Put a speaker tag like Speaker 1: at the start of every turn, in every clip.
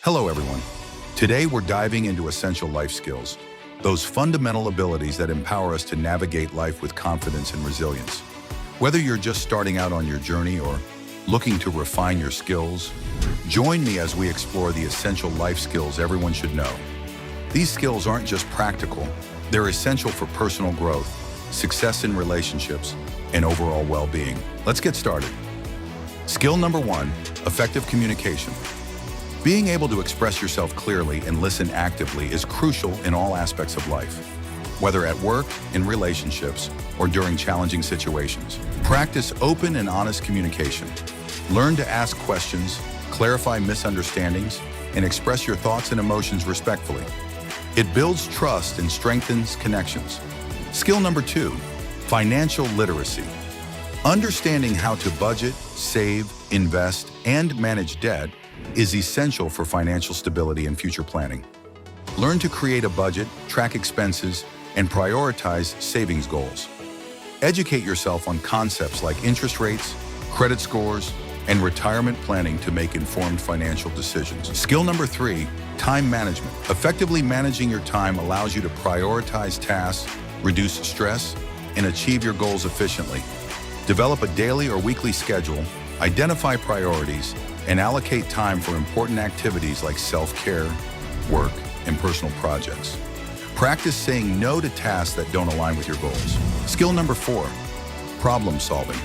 Speaker 1: Hello, everyone. Today, we're diving into essential life skills, those fundamental abilities that empower us to navigate life with confidence and resilience. Whether you're just starting out on your journey or looking to refine your skills, join me as we explore the essential life skills everyone should know. These skills aren't just practical, they're essential for personal growth, success in relationships, and overall well-being. Let's get started. Skill number 1, effective communication. Being able to express yourself clearly and listen actively is crucial in all aspects of life, whether at work, in relationships, or during challenging situations. Practice open and honest communication. Learn to ask questions, clarify misunderstandings, and express your thoughts and emotions respectfully. It builds trust and strengthens connections. Skill number 2, financial literacy. Understanding how to budget, save, invest, and manage debt is essential for financial stability and future planning. Learn to create a budget, track expenses, and prioritize savings goals. Educate yourself on concepts like interest rates, credit scores, and retirement planning to make informed financial decisions. Skill number 3, time management. Effectively managing your time allows you to prioritize tasks, reduce stress, and achieve your goals efficiently. Develop a daily or weekly schedule, identify priorities, and allocate time for important activities like self-care, work, and personal projects. Practice saying no to tasks that don't align with your goals. Skill number 4, problem solving.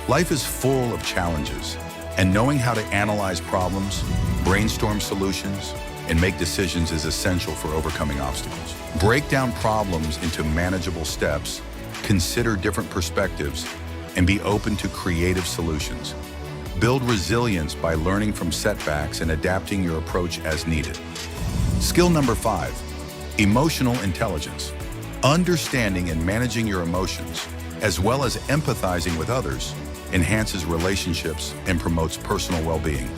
Speaker 1: Life is full of challenges, and knowing how to analyze problems, brainstorm solutions, and make decisions is essential for overcoming obstacles. Break down problems into manageable steps, consider different perspectives, and be open to creative solutions. Build resilience by learning from setbacks and adapting your approach as needed. Skill number 5, emotional intelligence. Understanding and managing your emotions, as well as empathizing with others, enhances relationships and promotes personal well-being.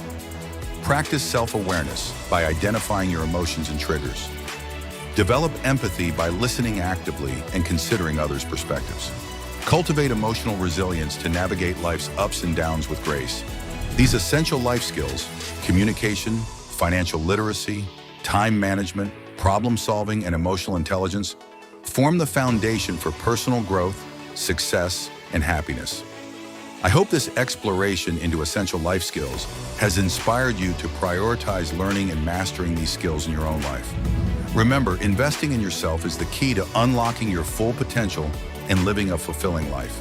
Speaker 1: Practice self-awareness by identifying your emotions and triggers. Develop empathy by listening actively and considering others' perspectives. Cultivate emotional resilience to navigate life's ups and downs with grace. These essential life skills, communication, financial literacy, time management, problem solving, and emotional intelligence, form the foundation for personal growth, success, and happiness. I hope this exploration into essential life skills has inspired you to prioritize learning and mastering these skills in your own life. Remember, investing in yourself is the key to unlocking your full potential and living a fulfilling life.